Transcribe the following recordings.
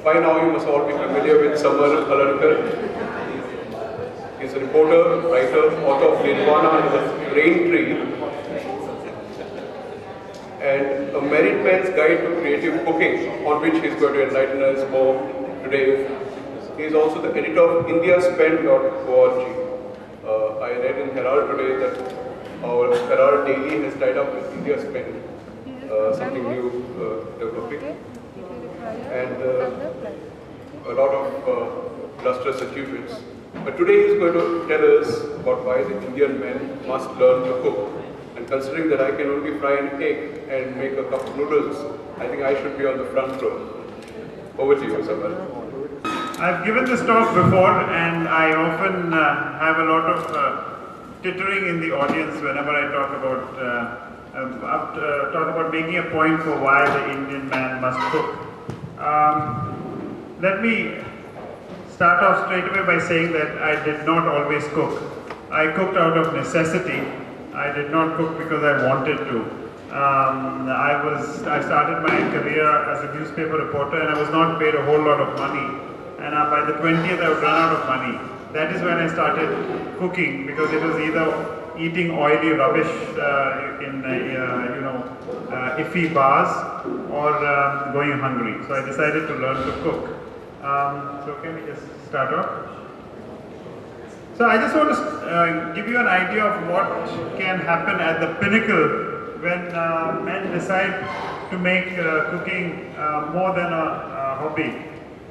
By now you must all be familiar with Samar Alarkar. He's a reporter, writer, author of Nirvana and the Rain Tree, and a Married Man's Guide to Creative Cooking, on which he's going to enlighten us more today. He is also the editor of indiaspend.org. I read in Herald today that our Herald Daily has tied up with India Spend, something new developing, and a lot of illustrious achievements. But today he is going to tell us about why the Indian men must learn to cook. And considering that I can only fry an egg and make a cup of noodles, I think I should be on the front row. Over to you, Samar. I've given this talk before, and I often have a lot of tittering in the audience whenever I talk about making a point for why the Indian man must cook. Let me start off straight away by saying that I did not always cook. I cooked out of necessity. I did not cook because I wanted to. I started my career as a newspaper reporter, and I was not paid a whole lot of money. And by the 20th, I would run out of money. That is when I started cooking, because it was either eating oily rubbish in iffy bars or going hungry. So I decided to learn to cook. So can we just start off? So I just want to give you an idea of what can happen at the pinnacle when men decide to make cooking more than a hobby.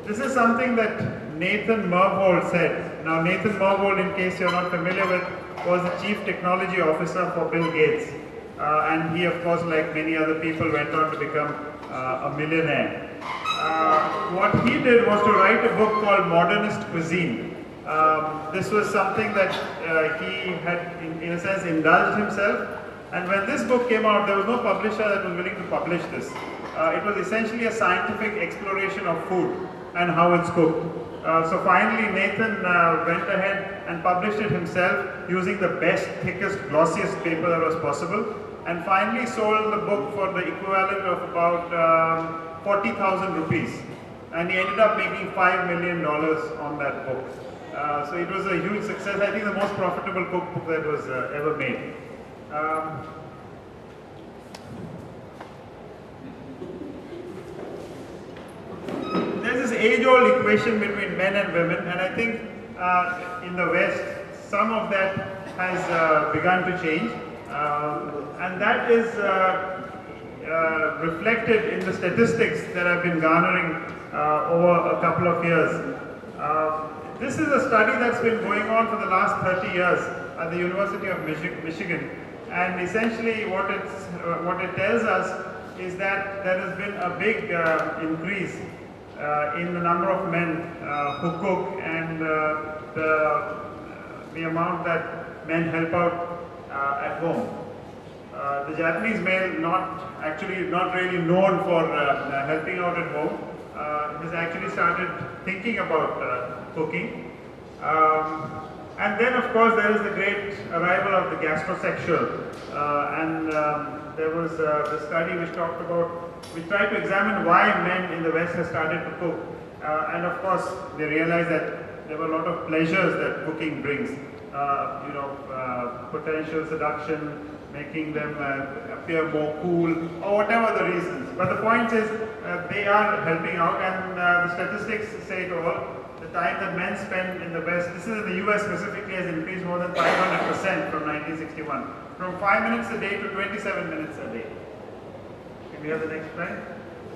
This is something that Nathan Myhrvold said. Now Nathan Myhrvold, in case you're not familiar with, was the Chief Technology Officer for Bill Gates. And he, of course, like many other people, went on to become a millionaire. What he did was to write a book called Modernist Cuisine. This was something that he had, in a sense, indulged himself. And when this book came out, there was no publisher that was willing to publish this. It was essentially a scientific exploration of food and how it's cooked. So finally Nathan went ahead and published it himself using the best, thickest, glossiest paper that was possible, and finally sold the book for the equivalent of about 40,000 rupees. And he ended up making $5 million on that book. So it was a huge success. I think the most profitable cookbook that was ever made. There's this age-old equation between men and women, and I think in the West, some of that has begun to change, and that is reflected in the statistics that have been garnering over a couple of years. This is a study that's been going on for the last 30 years at the University of Michigan, and essentially what it tells us is that there has been a big increase in the number of men who cook, and the amount that men help out at home. The Japanese male, not really known for helping out at home, has actually started thinking about cooking. And then, of course, there is the great arrival of the gastrosexual, and there was the study which tried to examine why men in the West have started to cook, and of course they realized that there were a lot of pleasures that cooking brings, potential seduction, making them appear more cool, or whatever the reasons. But the point is, they are helping out, and the statistics say it all. The time that men spend in the West, this is in the US specifically, has increased more than 500% from 1961. From 5 minutes a day to 27 minutes a day. Can we have the next slide?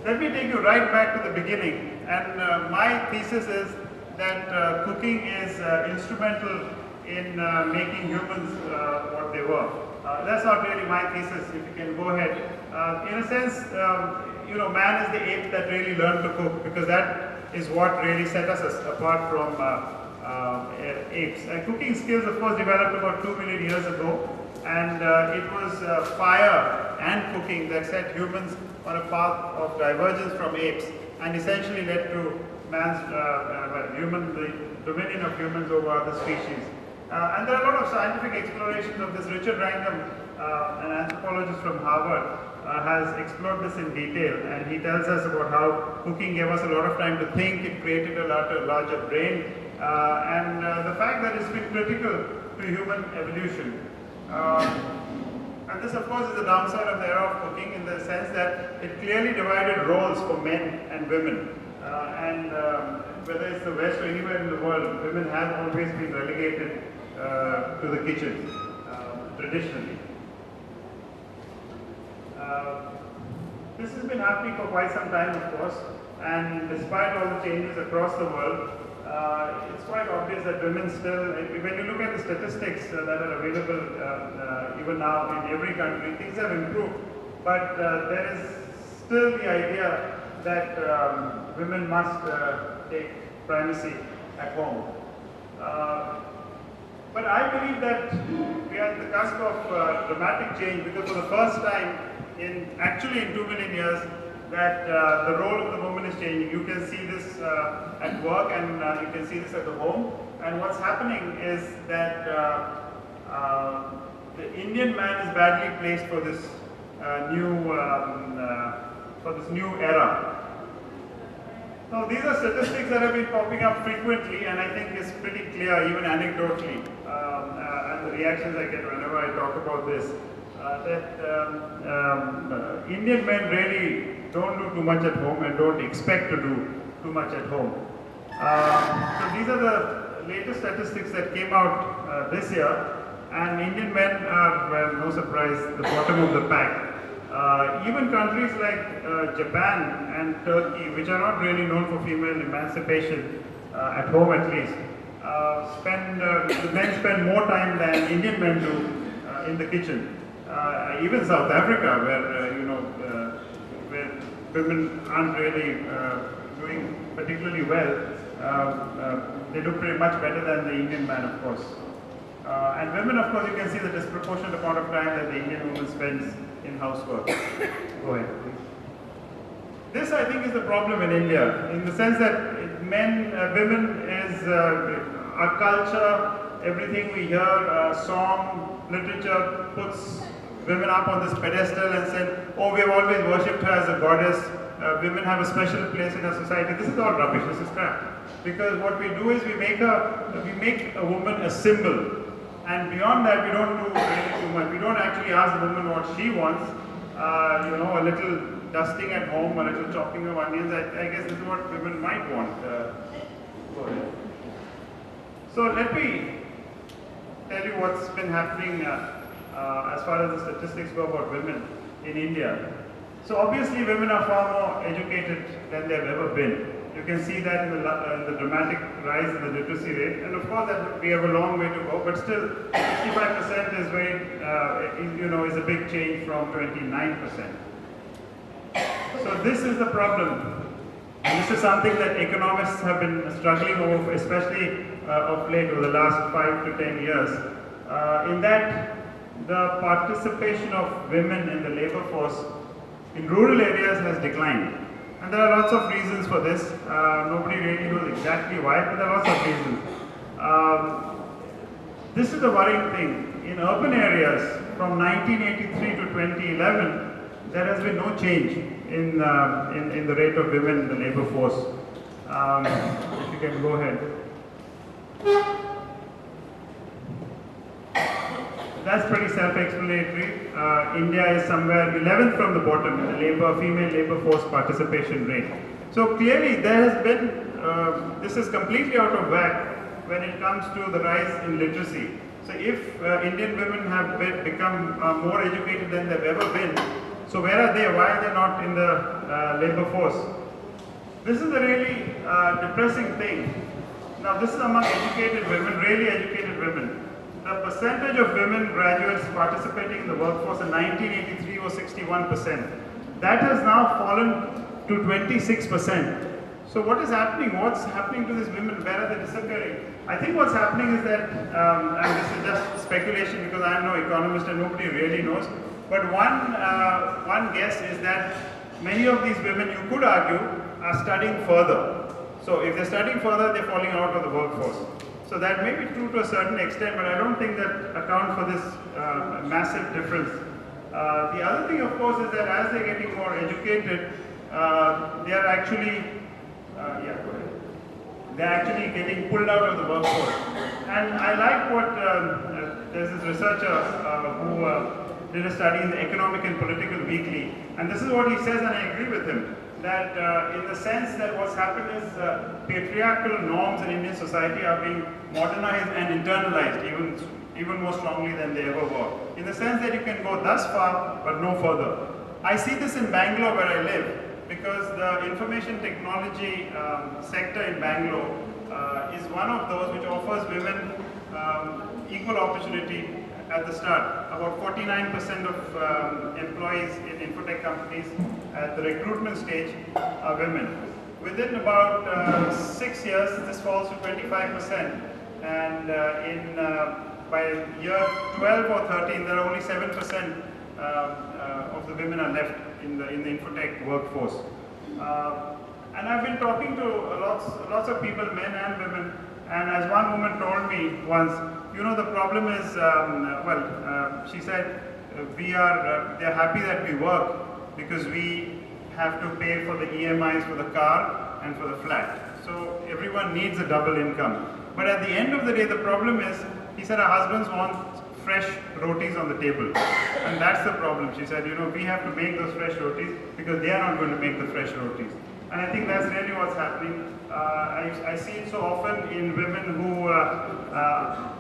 Let me take you right back to the beginning. And my thesis is that cooking is instrumental in making humans what they were. That's not really my thesis, if you can go ahead. In a sense, man is the ape that really learned to cook, because that is what really set us apart from apes. And cooking skills, of course, developed about 2 million years ago, and it was fire and cooking that set humans on a path of divergence from apes, and essentially led to man's the dominion of humans over other species. And there are a lot of scientific explorations of this. Richard Wrangham, an anthropologist from Harvard, has explored this in detail, and he tells us about how cooking gave us a lot of time to think, it created a larger brain, and the fact that it's been critical to human evolution. And this, of course, is the downside of the era of cooking in the sense that it clearly divided roles for men and women. Whether it's the West or anywhere in the world, women have always been relegated to the kitchen, traditionally. This has been happening for quite some time, of course, and despite all the changes across the world, it's quite obvious that women still, when you look at the statistics that are available even now in every country, things have improved, but there is still the idea that women must take primacy at home. But I believe that we are at the cusp of dramatic change, because for the first time in 2 million years, that the role of the woman is changing. You can see this at work, and you can see this at the home. And what's happening is that the Indian man is badly placed for this new era. Now, these are statistics that have been popping up frequently, and I think it's pretty clear, even anecdotally, and the reactions I get whenever I talk about this, that Indian men really don't do too much at home and don't expect to do too much at home. So these are the latest statistics that came out this year, and Indian men are, well, no surprise, the bottom of the pack. Even countries like Japan and Turkey, which are not really known for female emancipation, at home at least, the men spend more time than Indian men do in the kitchen. Even South Africa, where women aren't really doing particularly well, they do pretty much better than the Indian man, of course. And women, of course, you can see the disproportionate amount of time that the Indian woman spends in housework. Go ahead, please. This, I think, is the problem in India, in the sense that women is our culture, everything we hear, song, literature puts women up on this pedestal and said, oh, we have always worshipped her as a goddess, women have a special place in our society. This is all rubbish, this is crap. Because what we do is we make a woman a symbol. And beyond that, we don't do really too much. We don't actually ask the woman what she wants. A little dusting at home, a little chopping of onions. I guess this is what women might want. So let me tell you what's been happening as far as the statistics go about women in India. So obviously, women are far more educated than they've ever been. You can see that in the dramatic rise in the literacy rate, and of course that we have a long way to go. But still, 65% is is a big change from 29%. So this is the problem, and this is something that economists have been struggling over, especially of late over the last 5 to 10 years. In that, the participation of women in the labor force in rural areas has declined. And there are lots of reasons for this. Nobody really knows exactly why, but there are lots of reasons. This is the worrying thing. In urban areas, from 1983 to 2011, there has been no change in the rate of women in the labor force. If you can go ahead. That's pretty self-explanatory. India is somewhere 11th from the bottom in the female labor force participation rate. So clearly there has been, this is completely out of whack when it comes to the rise in literacy. So if Indian women have become more educated than they've ever been, so where are they? Why are they not in the labor force? This is a really depressing thing. Now this is among educated women, really educated women. The percentage of women graduates participating in the workforce in 1983 was 61%. That has now fallen to 26%. So what is happening? What's happening to these women? Where are they disappearing? I think what's happening is that, and this is just speculation because I am no economist and nobody really knows, but one guess is that many of these women, you could argue, are studying further. So if they're studying further, they're falling out of the workforce. So that may be true to a certain extent, but I don't think that accounts for this massive difference The other thing, of course, is that as they're getting more educated, they are actually, go ahead. They're actually getting pulled out of the workforce. And I like what, there's this researcher who did a study in the Economic and Political Weekly, and this is what he says, and I agree with him, that in the sense that what's happened is patriarchal norms in Indian society are being modernized and internalized even more strongly than they ever were. In the sense that you can go thus far, but no further. I see this in Bangalore where I live, because the information technology sector in Bangalore is one of those which offers women equal opportunity at the start. About 49% of employees in infotech companies at the recruitment stage are women. Within about 6 years, this falls to 25%, and by year 12 or 13, there are only 7% of the women are left in the infotech workforce. And I've been talking to lots of people, men and women, and as one woman told me once, you know, the problem is, she said, they're happy that we work because we have to pay for the EMIs for the car and for the flat. So everyone needs a double income. But at the end of the day, the problem is, he said, our husbands want fresh rotis on the table. And that's the problem. She said, you know, we have to make those fresh rotis because they are not going to make the fresh rotis. And I think that's really what's happening. I see it so often in women who are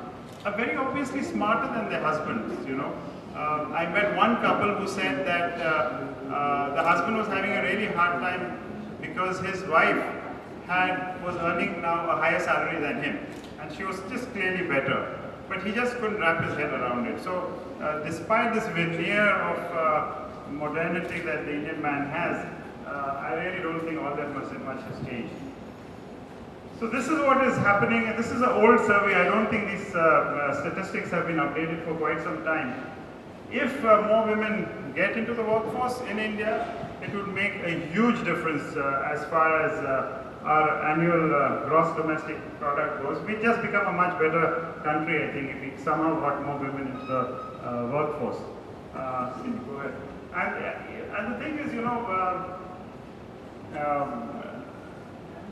very obviously smarter than their husbands, you know. I met one couple who said that the husband was having a really hard time because his wife was earning now a higher salary than him. And she was just clearly better. But he just couldn't wrap his head around it. So despite this veneer of modernity that the Indian man has, I really don't think all that much has changed. So this is what is happening, and this is an old survey. I don't think these statistics have been updated for quite some time. If more women get into the workforce in India, it would make a huge difference as far as our annual gross domestic product goes. We just become a much better country, I think, if we somehow got more women into the workforce. Go ahead. And the thing is, you know,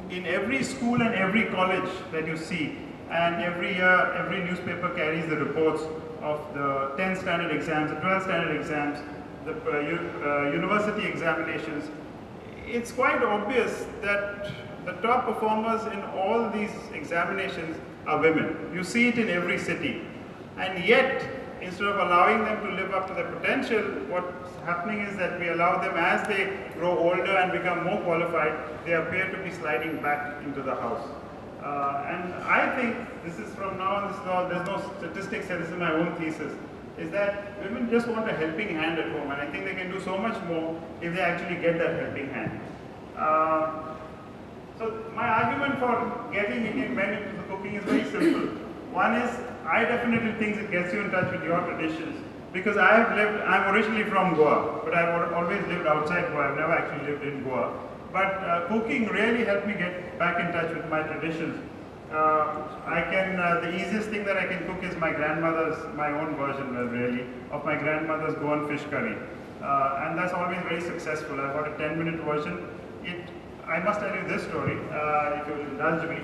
in every school and every college that you see, and every year, every newspaper carries the reports of the 10th standard exams, the 12th standard exams, the university examinations. It's quite obvious that the top performers in all these examinations are women. You see it in every city. And yet, instead of allowing them to live up to their potential, what's happening is that we allow them, as they grow older and become more qualified, they appear to be sliding back into the house. And I think this is from now on, there's no statistics here, this is my own thesis, is that women just want a helping hand at home, and I think they can do so much more if they actually get that helping hand. So my argument for getting Indian men into the cooking is very simple. One is, I definitely think it gets you in touch with your traditions, because I'm originally from Goa, but I've always lived outside Goa. I've never actually lived in Goa. But cooking really helped me get back in touch with my traditions. The easiest thing that I can cook is my own version really, of my grandmother's Goan fish curry. And that's always very successful. I've got a 10-minute version. I must tell you this story, if you will indulge me.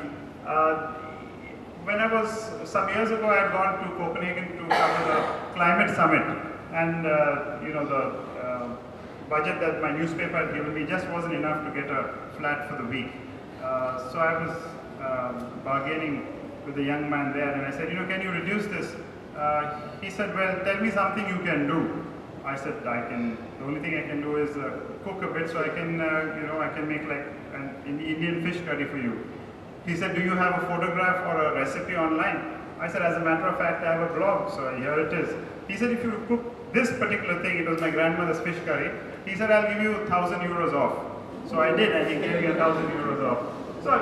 When I was, some years ago, I had gone to Copenhagen to cover the climate summit, and the budget that my newspaper had given me just wasn't enough to get a flat for the week. So I was bargaining with a young man there, and I said, can you reduce this? He said, well, tell me something you can do. I said, the only thing I can do is cook a bit, so I can, I can make like an Indian fish curry for you. He said, do you have a photograph or a recipe online? I said, as a matter of fact, I have a blog, so here it is. He said, if you cook this particular thing, it was my grandmother's fish curry, he said, I'll give you 1,000 euros off. So I did, and he gave me 1,000 euros off. So,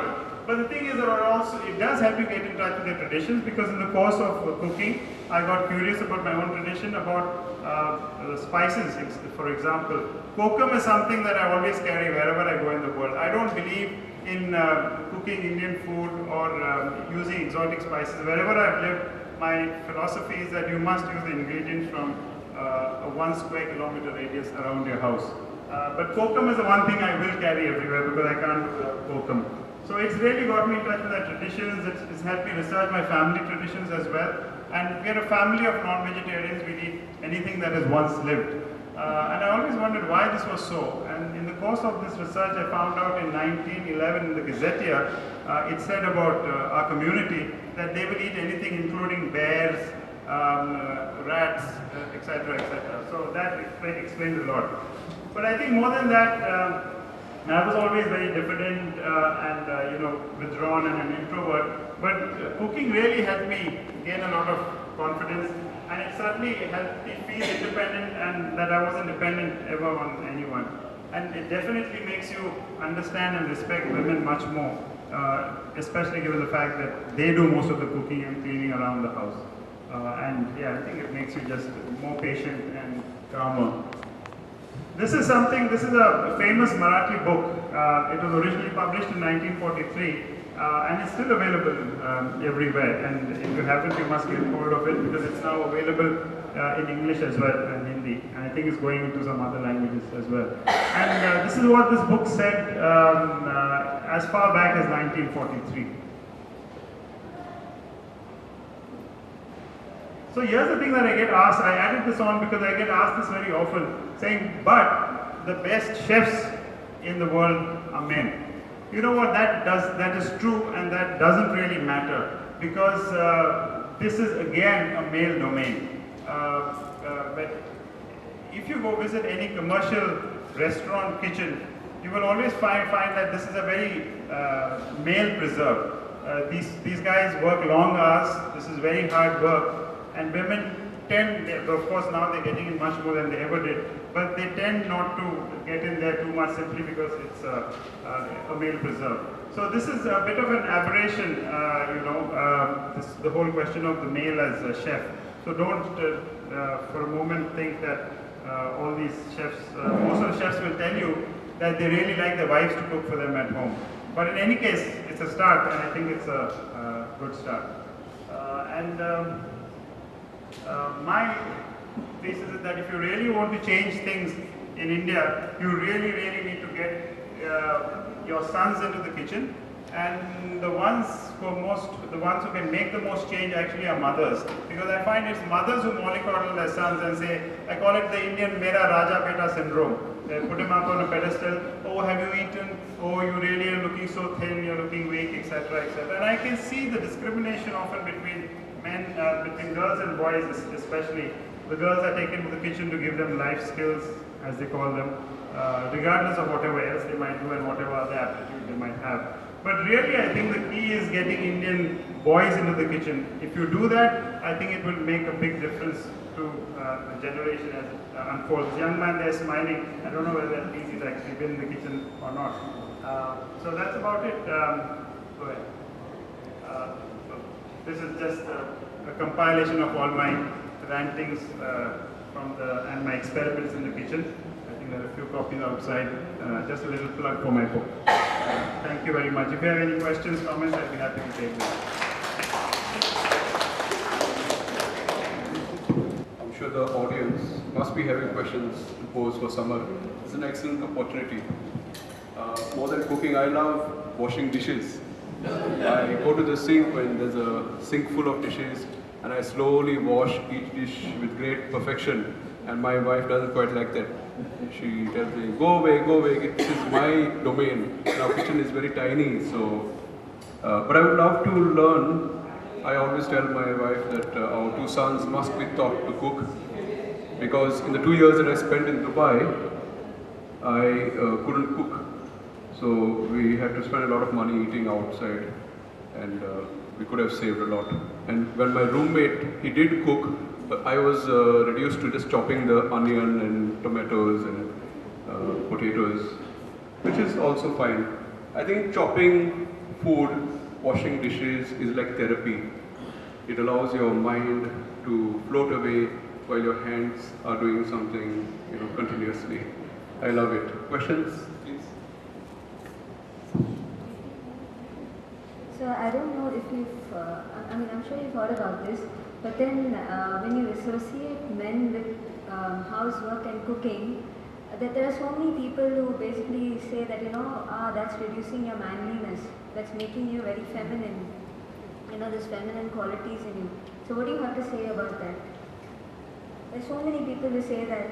but the thing is that it does help you get in touch with your traditions, because in the course of cooking, I got curious about my own tradition, about spices, for example. Kokum is something that I always carry wherever I go in the world. I don't believe in cooking Indian food or using exotic spices. Wherever I've lived, my philosophy is that you must use the ingredients from a 1 square kilometer radius around your house. But kokum is the one thing I will carry everywhere because I can't do without kokum. So it's really got me in touch with our traditions. It's helped me research my family traditions as well. And we're a family of non-vegetarians. We eat anything that has once lived. And I always wondered why this was so. And in the course of this research, I found out in 1911 in the Gazetteer, it said about our community that they will eat anything including bears, rats, etc., etc. So that explains a lot. But I think more than that, I was always very diffident and withdrawn and an introvert. But cooking really helped me gain a lot of confidence, and it certainly helped me feel independent and that I wasn't dependent ever on anyone. And it definitely makes you understand and respect women much more, especially given the fact that they do most of the cooking and cleaning around the house. And yeah, I think it makes you just more patient and calmer. This is a famous Marathi book. It was originally published in 1943 and it's still available everywhere. And if you haven't, you must get hold of it because it's now available in English as well and Hindi. And I think it's going into some other languages as well. And this is what this book said as far back as 1943. So here's the thing that I get asked, I added this on because I get asked this very often, saying, but the best chefs in the world are men. You know what, that is true, and that doesn't really matter because this is again a male domain. But if you go visit any commercial restaurant kitchen, you will always find that this is a very male preserve. These guys work long hours, this is very hard work. And women tend, of course now they're getting in much more than they ever did, but they tend not to get in there too much simply because it's a male preserve. So this is a bit of an aberration, the whole question of the male as a chef. So don't for a moment think that all these chefs, most of the chefs will tell you that they really like their wives to cook for them at home. But in any case, it's a start, and I think it's a good start. My thesis is that if you really want to change things in India, you really need to get your sons into the kitchen, and the ones who can make the most change actually are mothers, because I find it's mothers who mollycoddle their sons and say, I call it the Indian Mera Raja Beta syndrome. They put him up on a pedestal. Oh, have you eaten? Oh, you really are looking so thin. You're looking weak, etc., etc. And I can see the discrimination often between men, between girls and boys, especially. The girls are taken to the kitchen to give them life skills, as they call them, regardless of whatever else they might do and whatever other aptitude they might have. But really, I think the key is getting Indian boys into the kitchen. If you do that, I think it will make a big difference to the generation as it unfolds. Young man there smiling, I don't know whether that means he's actually been in the kitchen or not. So that's about it. Go ahead. This is just a compilation of all my rantings and my experiments in the kitchen. I think there are a few copies outside. Just a little plug for my book. Thank you very much. If you have any questions, comments, I'd be happy to take them. I'm sure the audience must be having questions to pose for Samar. It's an excellent opportunity. More than cooking, I love washing dishes. I go to the sink when there's a sink full of dishes, and I slowly wash each dish with great perfection. And my wife doesn't quite like that. She tells me, go away, this is my domain. Our kitchen is very tiny, so... but I would love to learn. I always tell my wife that our two sons must be taught to cook. Because in the 2 years that I spent in Dubai, I couldn't cook. So we had to spend a lot of money eating outside, and we could have saved a lot. And when my roommate, he did cook, I was reduced to just chopping the onion and tomatoes and potatoes, which is also fine. I think chopping food, washing dishes is like therapy. It allows your mind to float away while your hands are doing something, continuously. I love it. Questions, please? So I don't know if you've, I'm sure you've heard about this, but then when you associate men with housework and cooking, that there are so many people who basically say that, that's reducing your manliness, that's making you very feminine, there's feminine qualities in you. So what do you have to say about that? There's so many people who say that.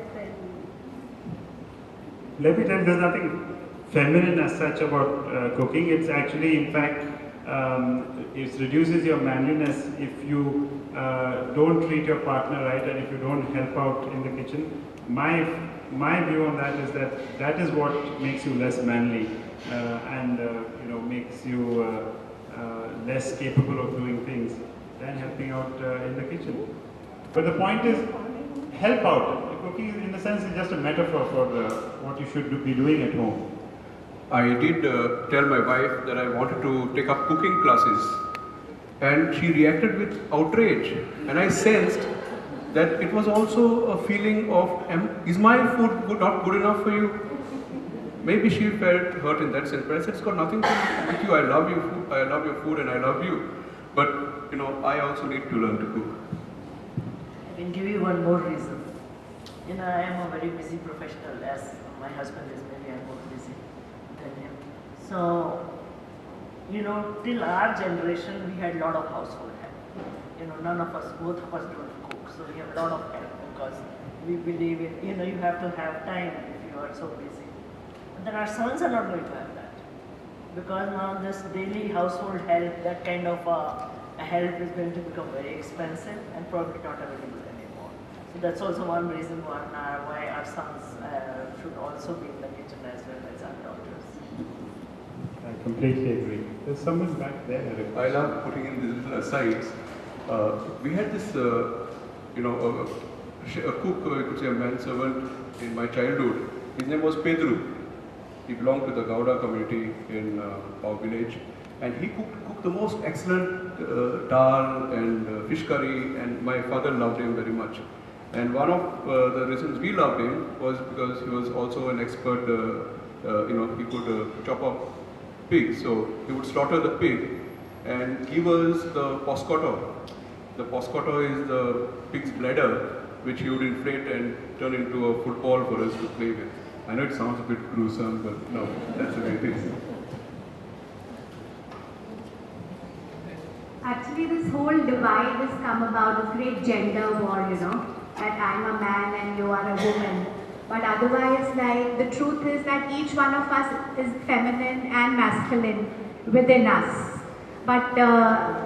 Let me tell you, there's nothing feminine as such about cooking. It's actually, in fact, it reduces your manliness if you don't treat your partner right and if you don't help out in the kitchen. My view on that is that is what makes you less manly and makes you less capable of doing things than helping out in the kitchen. But the point is, help out. Cooking, in a sense, is just a metaphor for what you should be doing at home. I did tell my wife that I wanted to take up cooking classes, and she reacted with outrage, and I sensed that it was also a feeling of, is my food not good enough for you? Maybe she felt hurt in that sense, but I said, it's got nothing to do with you. I love your food and I love you, but I also need to learn to cook. I can give you one more reason. I am a very busy professional, as my husband is. Maybe I'm more busy than him. So, till our generation, we had a lot of household help. None of us, both of us don't cook, so we have a lot of help because we believe in, you have to have time if you are so busy. But then our sons are not going to have that, because now this daily household help, that kind of a help is going to become very expensive and probably not available anymore. So that's also one reason why our sons should also be in the kitchen as well as our daughters. I completely agree. There's someone back there. I love putting in these little asides. We had this, a cook, you could say a manservant in my childhood. His name was Pedro. He belonged to the Gauda community in our village, and he cooked the most excellent dal and fish curry, and my father loved him very much. And one of the reasons we loved him was because he was also an expert, he could chop up pigs. So he would slaughter the pig and give us the poscotto. The poscotto is the pig's bladder, which he would inflate and turn into a football for us to play with. I know it sounds a bit gruesome, but no, that's the way it is. Actually, this whole divide has come about, this great gender war, that I'm a man and you are a woman. But otherwise, the truth is that each one of us is feminine and masculine within us. But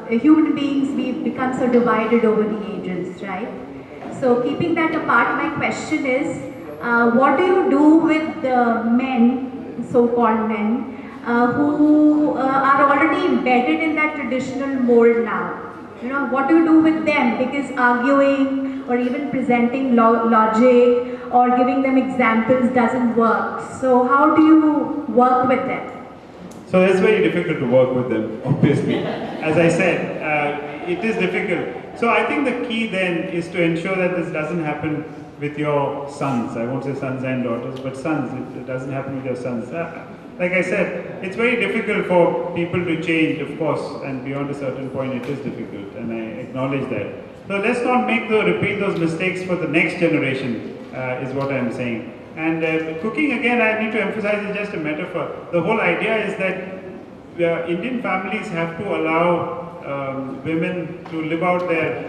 human beings, we've become so divided over the ages, right? So keeping that apart, my question is, what do you do with the men, so-called men, who are already embedded in that traditional mold now? What do you do with them? Because arguing or even presenting logic or giving them examples doesn't work. So how do you work with them? So it's very difficult to work with them, obviously. As I said, it is difficult. So I think the key then is to ensure that this doesn't happen with your sons. I won't say sons and daughters, but sons. It doesn't happen with your sons. Like I said, it's very difficult for people to change, of course, and beyond a certain point it is difficult, and I acknowledge that. So let's not repeat those mistakes for the next generation, is what I'm saying. And cooking, again, I need to emphasize, is just a metaphor. The whole idea is that Indian families have to allow women to live out their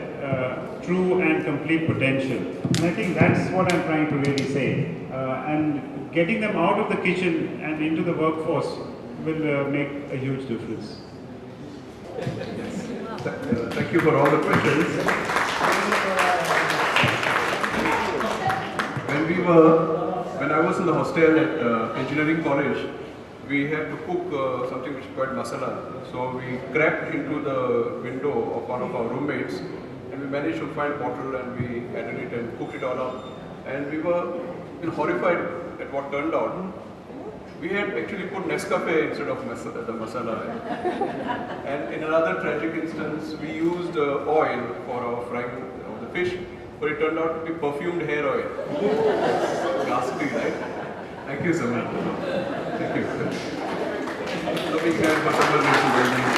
true and complete potential. And I think that's what I'm trying to really say. And getting them out of the kitchen and into the workforce will make a huge difference. Yes. Thank you for all the questions. When I was in the hostel at engineering college, we had to cook something which is called masala. So we crept into the window of one of our roommates, and we managed to find bottle, and we added it and cooked it all up. And we were horrified at what turned out. We had actually put Nescafe instead of the masala. And in another tragic instance, we used oil for our frying of the fish, but it turned out to be perfumed hair oil. Ghastly, right? Thank you so much. Thank you. So we can